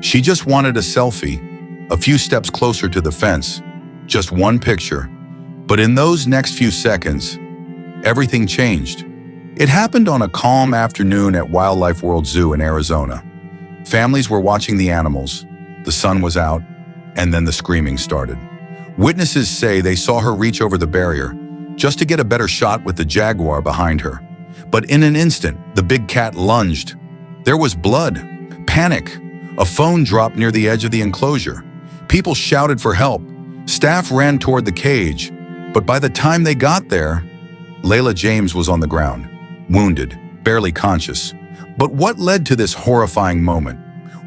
She just wanted a selfie, a few steps closer to the fence, just one picture. But in those next few seconds, everything changed. It happened on a calm afternoon at Wildlife World Zoo in Arizona. Families were watching the animals, the sun was out, and then the screaming started. Witnesses say they saw her reach over the barrier just to get a better shot with the jaguar behind her. But in an instant, the big cat lunged. There was blood, panic. A phone dropped near the edge of the enclosure. People shouted for help. Staff ran toward the cage. But by the time they got there, Layla James was on the ground, wounded, barely conscious. But what led to this horrifying moment?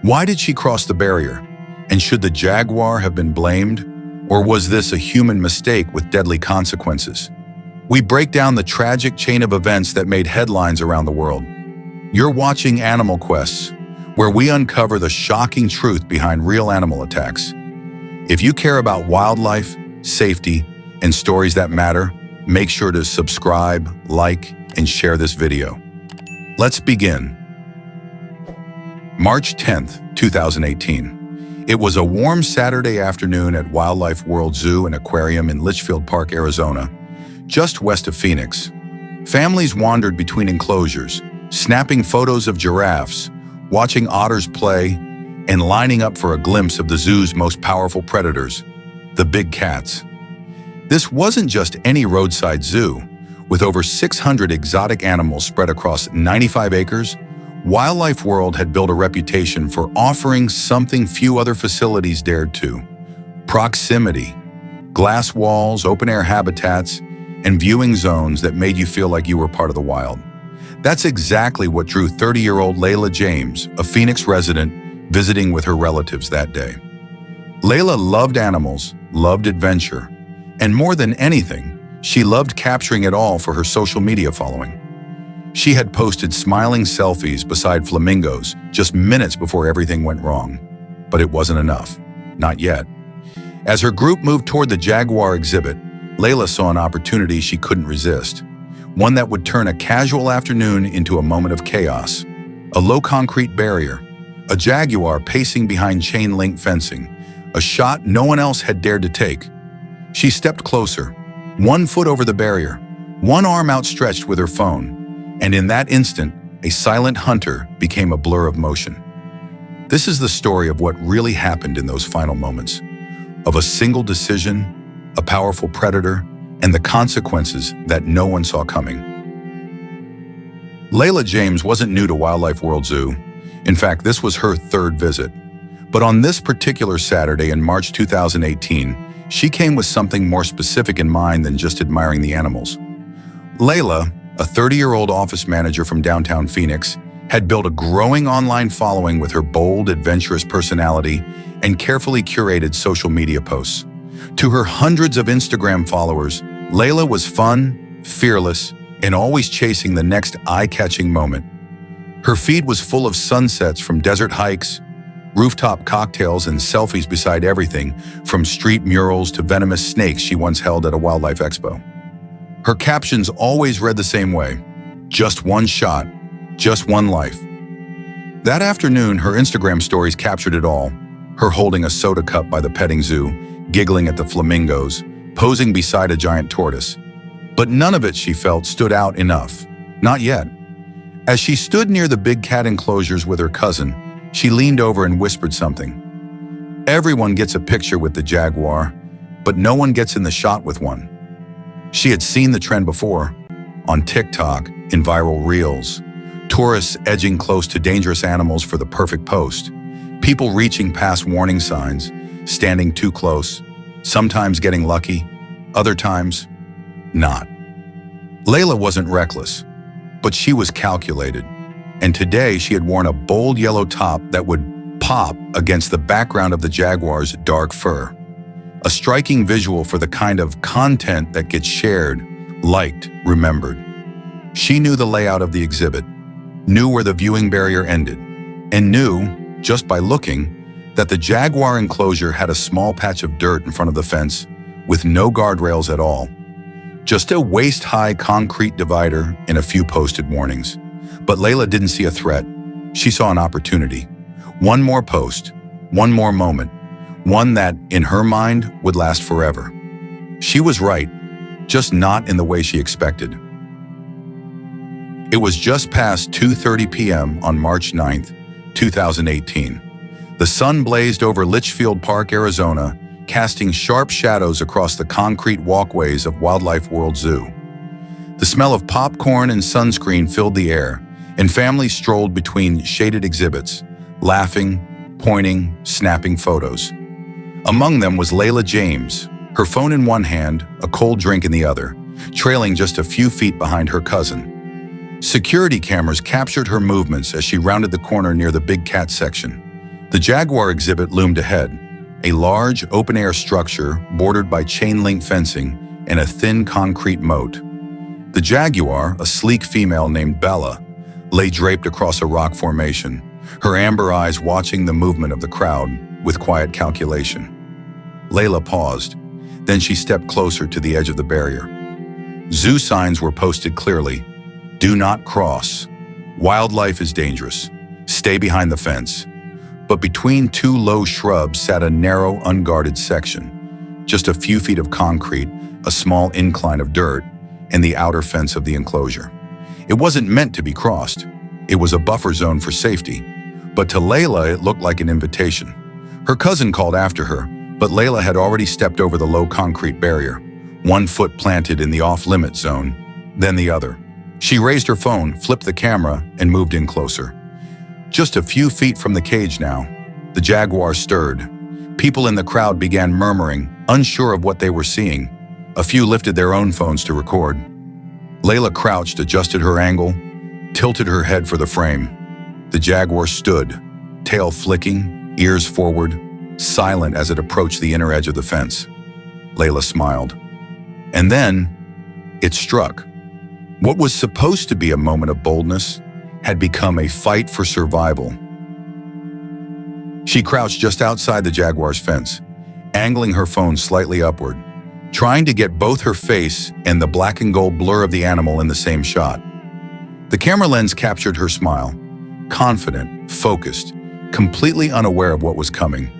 Why did she cross the barrier? And should the jaguar have been blamed? Or was this a human mistake with deadly consequences? We break down the tragic chain of events that made headlines around the world. You're watching Animal Quests, where we uncover the shocking truth behind real animal attacks. If you care about wildlife, safety, and stories that matter, make sure to subscribe, like, and share this video. Let's begin. March 10th, 2018. It was a warm Saturday afternoon at Wildlife World Zoo and Aquarium in Litchfield Park, Arizona, just west of Phoenix. Families wandered between enclosures, snapping photos of giraffes, watching otters play, and lining up for a glimpse of the zoo's most powerful predators, the big cats. This wasn't just any roadside zoo. With over 600 exotic animals spread across 95 acres, Wildlife World had built a reputation for offering something few other facilities dared to: proximity, glass walls, open-air habitats, and viewing zones that made you feel like you were part of the wild. That's exactly what drew 30-year-old Layla James, a Phoenix resident, visiting with her relatives that day. Layla loved animals, loved adventure, and more than anything, she loved capturing it all for her social media following. She had posted smiling selfies beside flamingos just minutes before everything went wrong. But it wasn't enough. Not yet. As her group moved toward the jaguar exhibit, Layla saw an opportunity she couldn't resist. One that would turn a casual afternoon into a moment of chaos. A low concrete barrier, a jaguar pacing behind chain-link fencing, a shot no one else had dared to take. She stepped closer, 1 foot over the barrier, one arm outstretched with her phone. And in that instant, a silent hunter became a blur of motion. This is the story of what really happened in those final moments, of a single decision, a powerful predator, and the consequences that no one saw coming. Layla James wasn't new to Wildlife World Zoo. In fact, this was her 3rd visit. But on this particular Saturday in March 2018, she came with something more specific in mind than just admiring the animals. Layla, a 30-year-old office manager from downtown Phoenix, had built a growing online following with her bold, adventurous personality and carefully curated social media posts. To her hundreds of Instagram followers, Layla was fun, fearless, and always chasing the next eye-catching moment. Her feed was full of sunsets from desert hikes, rooftop cocktails, and selfies beside everything from street murals to venomous snakes she once held at a wildlife expo. Her captions always read the same way: just one shot, just one life. That afternoon, her Instagram stories captured it all. Her holding a soda cup by the petting zoo, giggling at the flamingos, posing beside a giant tortoise. But none of it, she felt, stood out enough. Not yet. As she stood near the big cat enclosures with her cousin, she leaned over and whispered something. Everyone gets a picture with the jaguar, but no one gets in the shot with one. She had seen the trend before, on TikTok, in viral reels. Tourists edging close to dangerous animals for the perfect post. People reaching past warning signs, standing too close, sometimes getting lucky, other times, not. Layla wasn't reckless, but she was calculated. And today she had worn a bold yellow top that would pop against the background of the jaguar's dark fur. A striking visual for the kind of content that gets shared, liked, remembered. She knew the layout of the exhibit, knew where the viewing barrier ended, and knew, just by looking, that the jaguar enclosure had a small patch of dirt in front of the fence with no guardrails at all. Just a waist-high concrete divider and a few posted warnings. But Layla didn't see a threat. She saw an opportunity. One more post, One more moment, one that, in her mind, would last forever. She was right, just not in the way she expected. It was just past 2:30 p.m. on March 9th, 2018. The sun blazed over Litchfield Park, Arizona, casting sharp shadows across the concrete walkways of Wildlife World Zoo. The smell of popcorn and sunscreen filled the air, and families strolled between shaded exhibits, laughing, pointing, snapping photos. Among them was Layla James, her phone in one hand, a cold drink in the other, trailing just a few feet behind her cousin. Security cameras captured her movements as she rounded the corner near the big cat section. The jaguar exhibit loomed ahead, a large, open-air structure bordered by chain-link fencing and a thin concrete moat. The jaguar, a sleek female named Bella, lay draped across a rock formation, her amber eyes watching the movement of the crowd with quiet calculation. Layla paused, then she stepped closer to the edge of the barrier. Zoo signs were posted clearly: "Do not cross. Wildlife is dangerous. Stay behind the fence." But between two low shrubs sat a narrow, unguarded section. Just a few feet of concrete, a small incline of dirt, and the outer fence of the enclosure. It wasn't meant to be crossed. It was a buffer zone for safety. But to Layla, it looked like an invitation. Her cousin called after her, but Layla had already stepped over the low concrete barrier, one foot planted in the off-limit zone, then the other. She raised her phone, flipped the camera, and moved in closer. Just a few feet from the cage now, the jaguar stirred. People in the crowd began murmuring, unsure of what they were seeing. A few lifted their own phones to record. Layla crouched, adjusted her angle, tilted her head for the frame. The jaguar stood, tail flicking, ears forward, silent as it approached the inner edge of the fence. Layla smiled. And then, it struck. What was supposed to be a moment of boldness had become a fight for survival. She crouched just outside the jaguar's fence, angling her phone slightly upward, trying to get both her face and the black and gold blur of the animal in the same shot. The camera lens captured her smile, confident, focused, completely unaware of what was coming.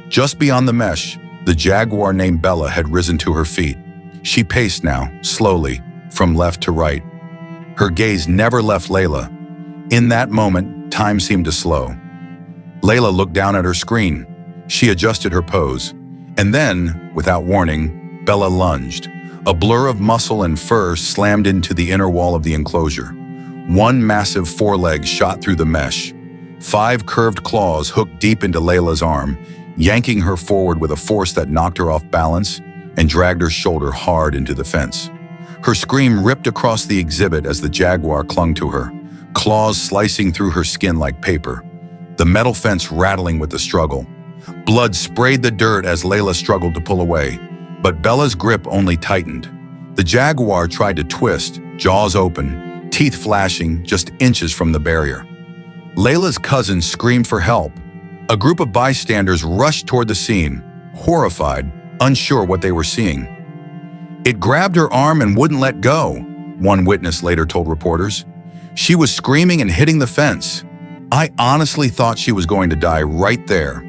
Just beyond the mesh, the jaguar named Bella had risen to her feet. She paced now, slowly, from left to right. Her gaze never left Layla. In that moment, time seemed to slow. Layla looked down at her screen. She adjusted her pose. And then, without warning, Bella lunged. A blur of muscle and fur slammed into the inner wall of the enclosure. One massive foreleg shot through the mesh. 5 curved claws hooked deep into Layla's arm, yanking her forward with a force that knocked her off balance and dragged her shoulder hard into the fence. Her scream ripped across the exhibit as the jaguar clung to her, claws slicing through her skin like paper, the metal fence rattling with the struggle. Blood sprayed the dirt as Layla struggled to pull away, but Bella's grip only tightened. The jaguar tried to twist, jaws open, teeth flashing just inches from the barrier. Layla's cousin screamed for help. A group of bystanders rushed toward the scene, horrified, unsure what they were seeing. "It grabbed her arm and wouldn't let go," one witness later told reporters. "She was screaming and hitting the fence. I honestly thought she was going to die right there."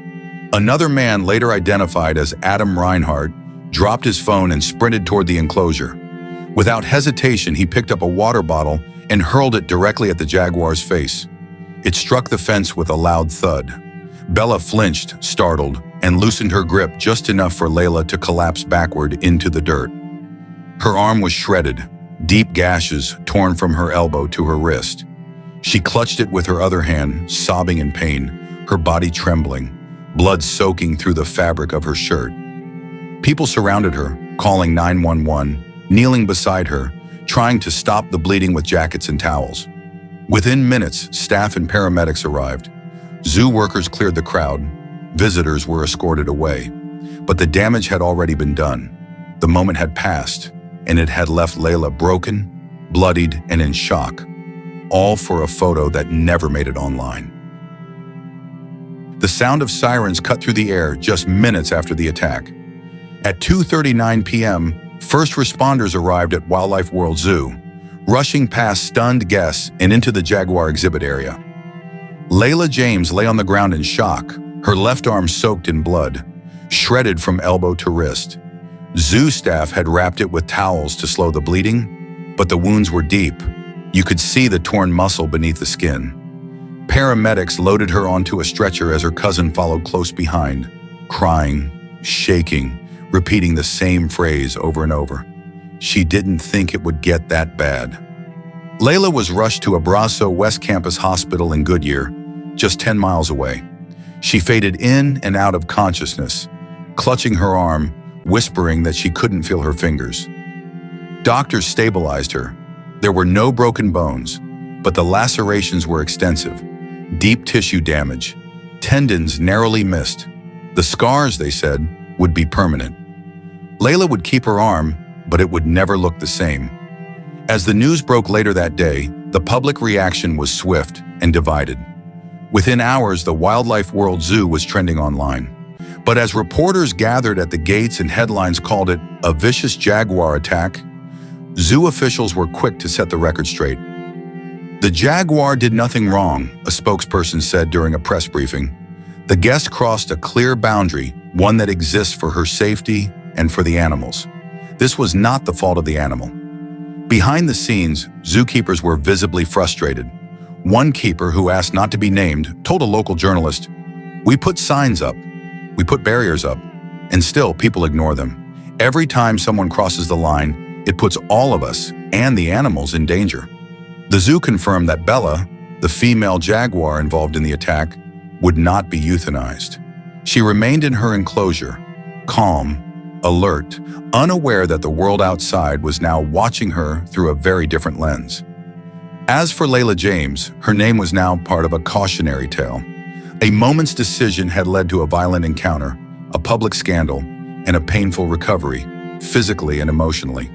Another man, later identified as Adam Reinhardt, dropped his phone and sprinted toward the enclosure. Without hesitation, he picked up a water bottle and hurled it directly at the jaguar's face. It struck the fence with a loud thud. Bella flinched, startled, and loosened her grip just enough for Layla to collapse backward into the dirt. Her arm was shredded, deep gashes torn from her elbow to her wrist. She clutched it with her other hand, sobbing in pain, her body trembling, blood soaking through the fabric of her shirt. People surrounded her, calling 911, kneeling beside her, trying to stop the bleeding with jackets and towels. Within minutes, staff and paramedics arrived. Zoo workers cleared the crowd. Visitors were escorted away. But the damage had already been done. The moment had passed, and it had left Layla broken, bloodied, and in shock, all for a photo that never made it online. The sound of sirens cut through the air just minutes after the attack. At 2:39 p.m., first responders arrived at Wildlife World Zoo, rushing past stunned guests and into the jaguar exhibit area. Layla James lay on the ground in shock, her left arm soaked in blood, shredded from elbow to wrist. Zoo staff had wrapped it with towels to slow the bleeding, but the wounds were deep. You could see the torn muscle beneath the skin. Paramedics loaded her onto a stretcher as her cousin followed close behind, crying, shaking, repeating the same phrase over and over. She didn't think it would get that bad. Layla was rushed to Abrazo West Campus Hospital in Goodyear, just 10 miles away. She faded in and out of consciousness, clutching her arm, whispering that she couldn't feel her fingers. Doctors stabilized her. There were no broken bones, but the lacerations were extensive. Deep tissue damage, tendons narrowly missed. The scars, they said, would be permanent. Layla would keep her arm, but it would never look the same. As the news broke later that day, the public reaction was swift and divided. Within hours, the Wildlife World Zoo was trending online. But as reporters gathered at the gates and headlines called it a vicious jaguar attack, zoo officials were quick to set the record straight. The jaguar did nothing wrong, a spokesperson said during a press briefing. The guest crossed a clear boundary, one that exists for her safety and for the animals. This was not the fault of the animal. Behind the scenes, zookeepers were visibly frustrated. One keeper, who asked not to be named, told a local journalist, "We put signs up, we put barriers up, and still people ignore them. Every time someone crosses the line, it puts all of us and the animals in danger." The zoo confirmed that Bella, the female jaguar involved in the attack, would not be euthanized. She remained in her enclosure, calm, alert, unaware that the world outside was now watching her through a very different lens. As for Layla James, her name was now part of a cautionary tale. A moment's decision had led to a violent encounter, a public scandal, and a painful recovery, physically and emotionally.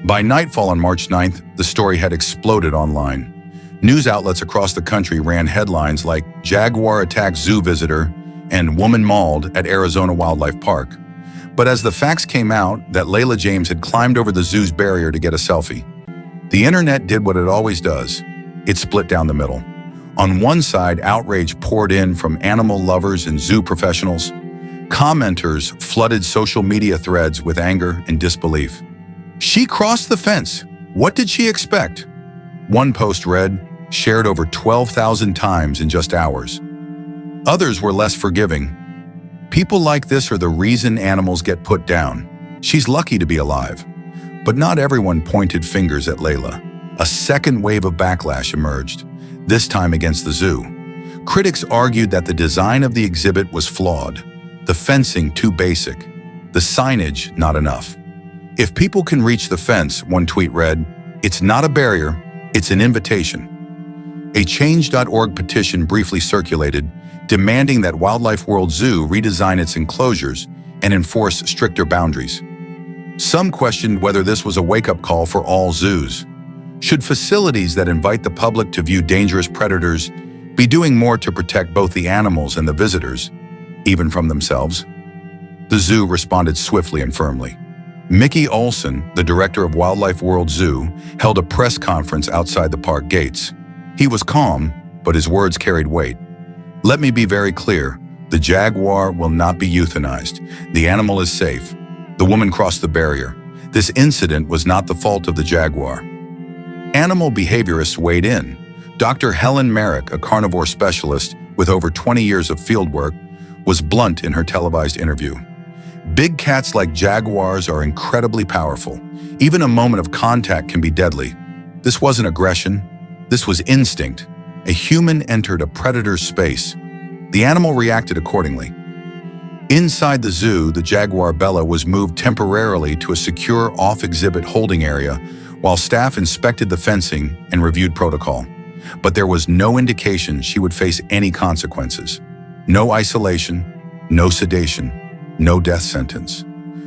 By nightfall on March 9th, the story had exploded online. News outlets across the country ran headlines like "Jaguar attacks zoo visitor" and "Woman mauled at Arizona Wildlife Park." But as the facts came out that Layla James had climbed over the zoo's barrier to get a selfie, the internet did what it always does. It split down the middle. On one side, outrage poured in from animal lovers and zoo professionals. Commenters flooded social media threads with anger and disbelief. "She crossed the fence. What did she expect?" One post read, shared over 12,000 times in just hours. Others were less forgiving. "People like this are the reason animals get put down. She's lucky to be alive." But not everyone pointed fingers at Layla. A second wave of backlash emerged, this time against the zoo. Critics argued that the design of the exhibit was flawed, the fencing too basic, the signage not enough. "If people can reach the fence," one tweet read, "it's not a barrier, it's an invitation." A Change.org petition briefly circulated, demanding that Wildlife World Zoo redesign its enclosures and enforce stricter boundaries. Some questioned whether this was a wake-up call for all zoos. Should facilities that invite the public to view dangerous predators be doing more to protect both the animals and the visitors, even from themselves? The zoo responded swiftly and firmly. Mickey Olson, the director of Wildlife World Zoo, held a press conference outside the park gates. He was calm, but his words carried weight. "Let me be very clear. The jaguar will not be euthanized. The animal is safe. The woman crossed the barrier. This incident was not the fault of the jaguar." Animal behaviorists weighed in. Dr. Helen Merrick, a carnivore specialist with over 20 years of fieldwork, was blunt in her televised interview. "Big cats like jaguars are incredibly powerful. Even a moment of contact can be deadly. This wasn't aggression. This was instinct. A human entered a predator's space. The animal reacted accordingly." Inside the zoo, the jaguar Bella was moved temporarily to a secure off-exhibit holding area while staff inspected the fencing and reviewed protocol. But there was no indication she would face any consequences. No isolation, no sedation, no death sentence.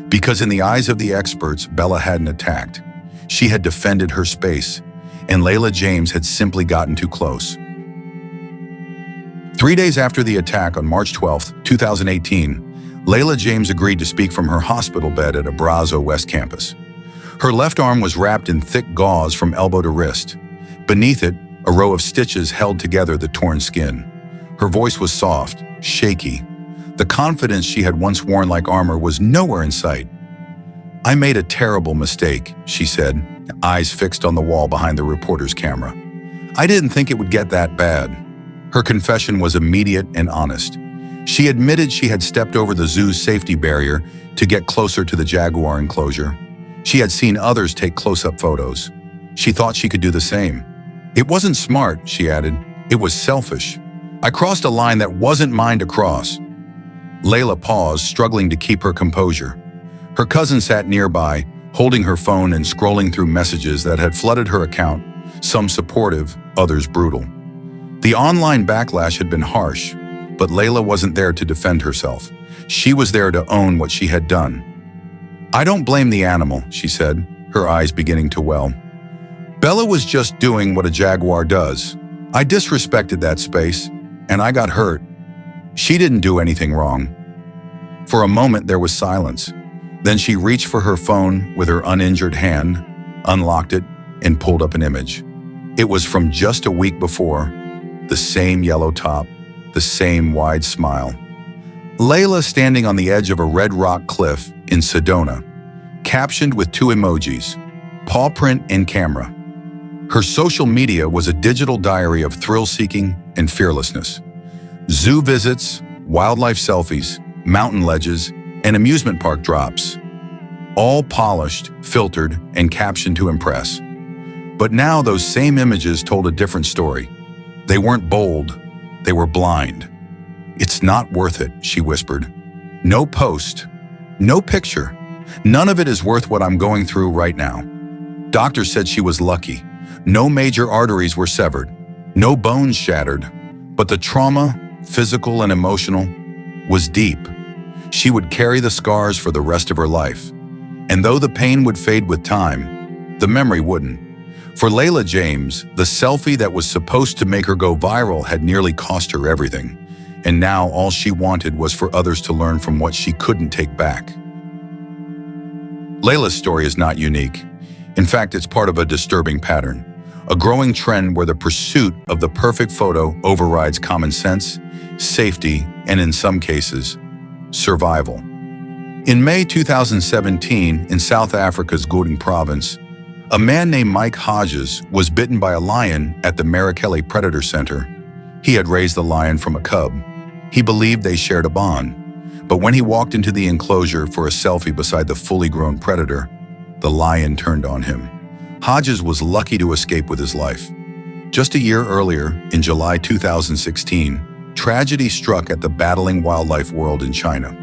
Because in the eyes of the experts, Bella hadn't attacked. She had defended her space, and Layla James had simply gotten too close. 3 days after the attack on March 12, 2018, Layla James agreed to speak from her hospital bed at Abrazo West Campus. Her left arm was wrapped in thick gauze from elbow to wrist. Beneath it, a row of stitches held together the torn skin. Her voice was soft, shaky. The confidence she had once worn like armor was nowhere in sight. "I made a terrible mistake," she said, eyes fixed on the wall behind the reporter's camera. "I didn't think it would get that bad." Her confession was immediate and honest. She admitted she had stepped over the zoo's safety barrier to get closer to the jaguar enclosure. She had seen others take close-up photos. She thought she could do the same. "It wasn't smart," she added. "It was selfish. I crossed a line that wasn't mine to cross." Layla paused, struggling to keep her composure. Her cousin sat nearby, holding her phone and scrolling through messages that had flooded her account, some supportive, others brutal. The online backlash had been harsh, but Layla wasn't there to defend herself. She was there to own what she had done. "I don't blame the animal," she said, her eyes beginning to well. "Bella was just doing what a jaguar does. I disrespected that space, and I got hurt. She didn't do anything wrong." For a moment there was silence. Then she reached for her phone with her uninjured hand, unlocked it, and pulled up an image. It was from just a week before. The same yellow top, the same wide smile. Layla standing on the edge of a red rock cliff in Sedona, captioned with 2 emojis, paw print and camera. Her social media was a digital diary of thrill-seeking and fearlessness. Zoo visits, wildlife selfies, mountain ledges, and amusement park drops. All polished, filtered, and captioned to impress. But now those same images told a different story. They weren't bold, they were blind. "It's not worth it," she whispered. "No post, no picture. None of it is worth what I'm going through right now." Doctors said she was lucky. No major arteries were severed, no bones shattered, but the trauma, physical and emotional, was deep. She would carry the scars for the rest of her life. And though the pain would fade with time, the memory wouldn't. For Layla James, the selfie that was supposed to make her go viral had nearly cost her everything. And now all she wanted was for others to learn from what she couldn't take back. Layla's story is not unique. In fact, it's part of a disturbing pattern. A growing trend where the pursuit of the perfect photo overrides common sense, safety, and in some cases, survival. In May 2017, in South Africa's Gauteng province, a man named Mike Hodges was bitten by a lion at the Marakele Predator Center. He had raised the lion from a cub. He believed they shared a bond. But when he walked into the enclosure for a selfie beside the fully grown predator, the lion turned on him. Hodges was lucky to escape with his life. Just a year earlier, in July 2016, tragedy struck at the battling wildlife world in China.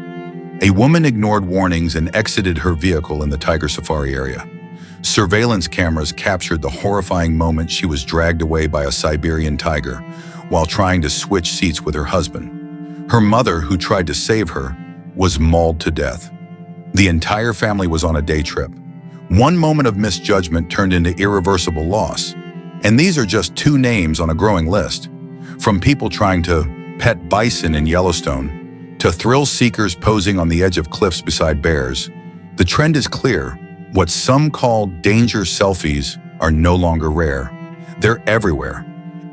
A woman ignored warnings and exited her vehicle in the tiger safari area. Surveillance cameras captured the horrifying moment she was dragged away by a Siberian tiger while trying to switch seats with her husband. Her mother, who tried to save her, was mauled to death. The entire family was on a day trip. One moment of misjudgment turned into irreversible loss. And these are just 2 names on a growing list. From people trying to pet bison in Yellowstone to thrill seekers posing on the edge of cliffs beside bears, the trend is clear. What some call danger selfies are no longer rare. They're everywhere.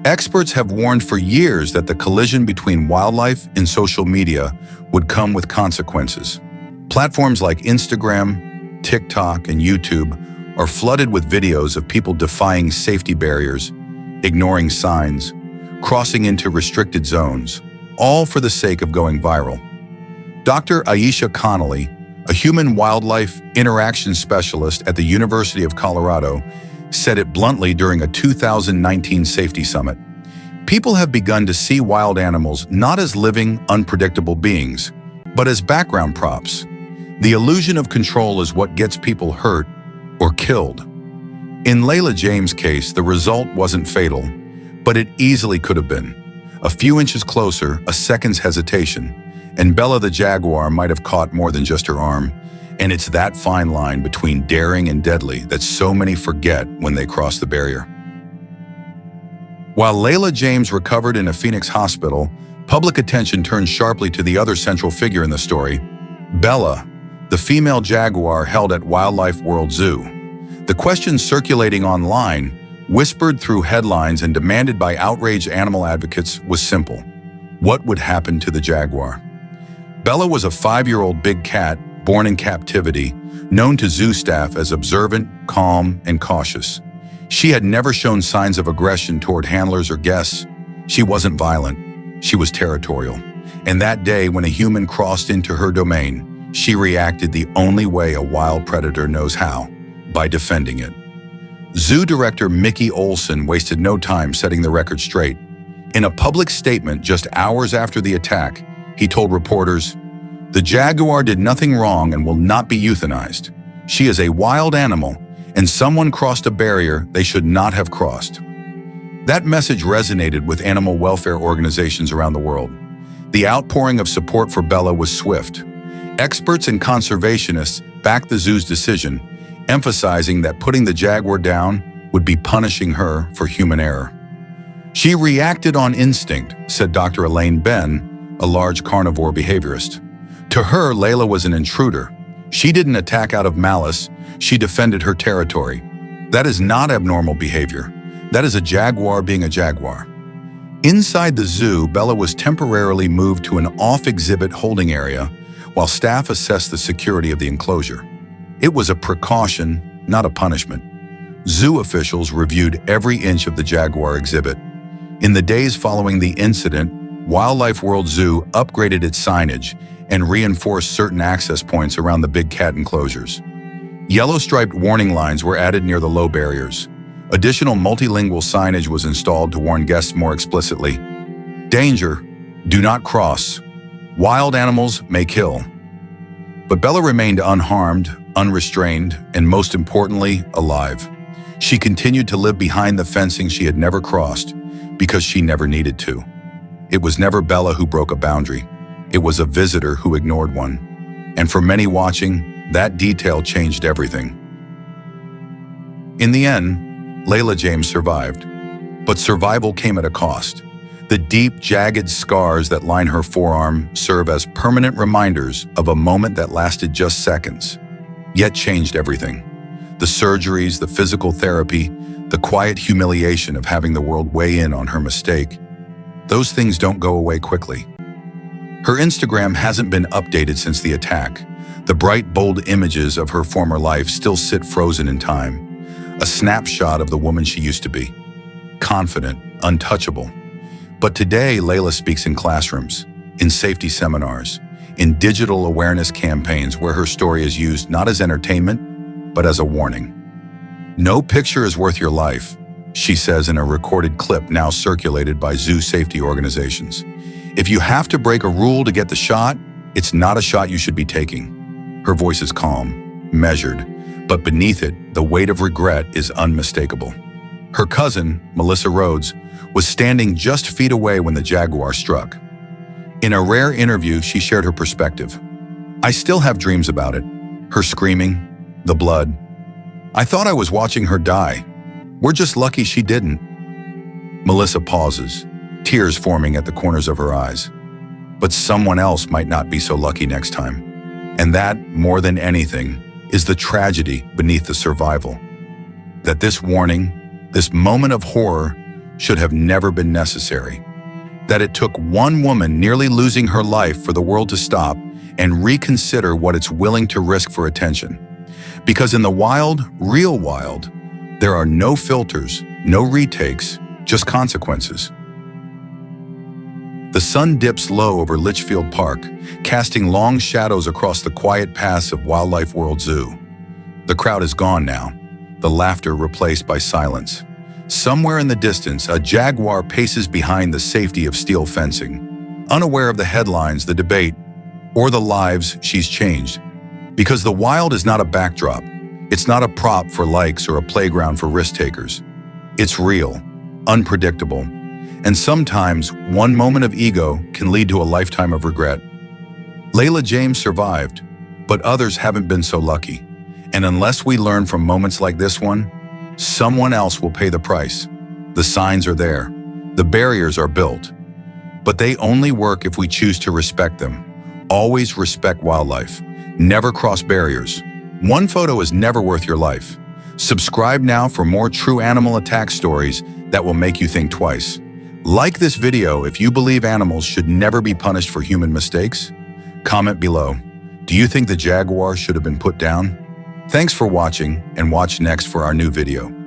Experts have warned for years that the collision between wildlife and social media would come with consequences. Platforms like Instagram, TikTok, and YouTube are flooded with videos of people defying safety barriers, ignoring signs, crossing into restricted zones, all for the sake of going viral. Dr. Aisha Connolly, a human-wildlife interaction specialist at the University of Colorado, said it bluntly during a 2019 safety summit. People have begun to see wild animals not as living, unpredictable beings, but as background props. The illusion of control is what gets people hurt or killed. In Layla James' case, the result wasn't fatal, but it easily could have been. A few inches closer, a second's hesitation, and Bella the jaguar might have caught more than just her arm. And it's that fine line between daring and deadly that so many forget when they cross the barrier. While Layla James recovered in a Phoenix hospital, public attention turned sharply to the other central figure in the story, Bella, the female jaguar held at Wildlife World Zoo. The question circulating online, whispered through headlines and demanded by outraged animal advocates, was simple. What would happen to the jaguar? Bella was a 5-year-old big cat born in captivity, known to zoo staff as observant, calm, and cautious. She had never shown signs of aggression toward handlers or guests. She wasn't violent. She was territorial. And that day, when a human crossed into her domain, she reacted the only way a wild predator knows how, by defending it. Zoo director Mickey Olson wasted no time setting the record straight. In a public statement just hours after the attack, he told reporters, "The jaguar did nothing wrong and will not be euthanized. She is a wild animal, and someone crossed a barrier they should not have crossed." That message resonated with animal welfare organizations around the world. The outpouring of support for Bella was swift. Experts and conservationists backed the zoo's decision, emphasizing that putting the jaguar down would be punishing her for human error. "She reacted on instinct," said Dr. Elaine Ben, a large carnivore behaviorist. To her, Layla was an intruder. She didn't attack out of malice, she defended her territory. That is not abnormal behavior. That is a jaguar being a jaguar. Inside the zoo, Bella was temporarily moved to an off-exhibit holding area while staff assessed the security of the enclosure. It was a precaution, not a punishment. Zoo officials reviewed every inch of the jaguar exhibit. In the days following the incident, Wildlife World Zoo upgraded its signage and reinforced certain access points around the big cat enclosures. Yellow-striped warning lines were added near the low barriers. Additional multilingual signage was installed to warn guests more explicitly. "Danger! Do not cross. Wild animals may kill." But Bella remained unharmed, unrestrained, and most importantly, alive. She continued to live behind the fencing she had never crossed because she never needed to. It was never Bella who broke a boundary. It was a visitor who ignored one. And for many watching, that detail changed everything. In the end, Layla James survived. But survival came at a cost. The deep, jagged scars that line her forearm serve as permanent reminders of a moment that lasted just seconds, yet changed everything. The surgeries, the physical therapy, the quiet humiliation of having the world weigh in on her mistake. Those things don't go away quickly. Her Instagram hasn't been updated since the attack. The bright, bold images of her former life still sit frozen in time. A snapshot of the woman she used to be. Confident, untouchable. But today, Layla speaks in classrooms, in safety seminars, in digital awareness campaigns where her story is used not as entertainment, but as a warning. "No picture is worth your life," she says in a recorded clip now circulated by zoo safety organizations. "If you have to break a rule to get the shot, it's not a shot you should be taking." Her voice is calm, measured, but beneath it, the weight of regret is unmistakable. Her cousin, Melissa Rhodes, was standing just feet away when the jaguar struck. In a rare interview, she shared her perspective. "I still have dreams about it. Her screaming, the blood. I thought I was watching her die. We're just lucky she didn't." Melissa pauses, tears forming at the corners of her eyes. But someone else might not be so lucky next time. And that, more than anything, is the tragedy beneath the survival. That this warning, this moment of horror, should have never been necessary. That it took one woman nearly losing her life for the world to stop and reconsider what it's willing to risk for attention. Because in the wild, real wild, there are no filters, no retakes, just consequences. The sun dips low over Litchfield Park, casting long shadows across the quiet paths of Wildlife World Zoo. The crowd is gone now, the laughter replaced by silence. Somewhere in the distance, a jaguar paces behind the safety of steel fencing, unaware of the headlines, the debate, or the lives she's changed. Because the wild is not a backdrop. It's not a prop for likes or a playground for risk takers. It's real, unpredictable, and sometimes one moment of ego can lead to a lifetime of regret. Layla James survived, but others haven't been so lucky. And unless we learn from moments like this one, someone else will pay the price. The signs are there. The barriers are built. But they only work if we choose to respect them. Always respect wildlife. Never cross barriers. One photo is never worth your life. Subscribe now for more true animal attack stories that will make you think twice. Like this video if you believe animals should never be punished for human mistakes. Comment below. Do you think the jaguar should have been put down? Thanks for watching, and watch next for our new video.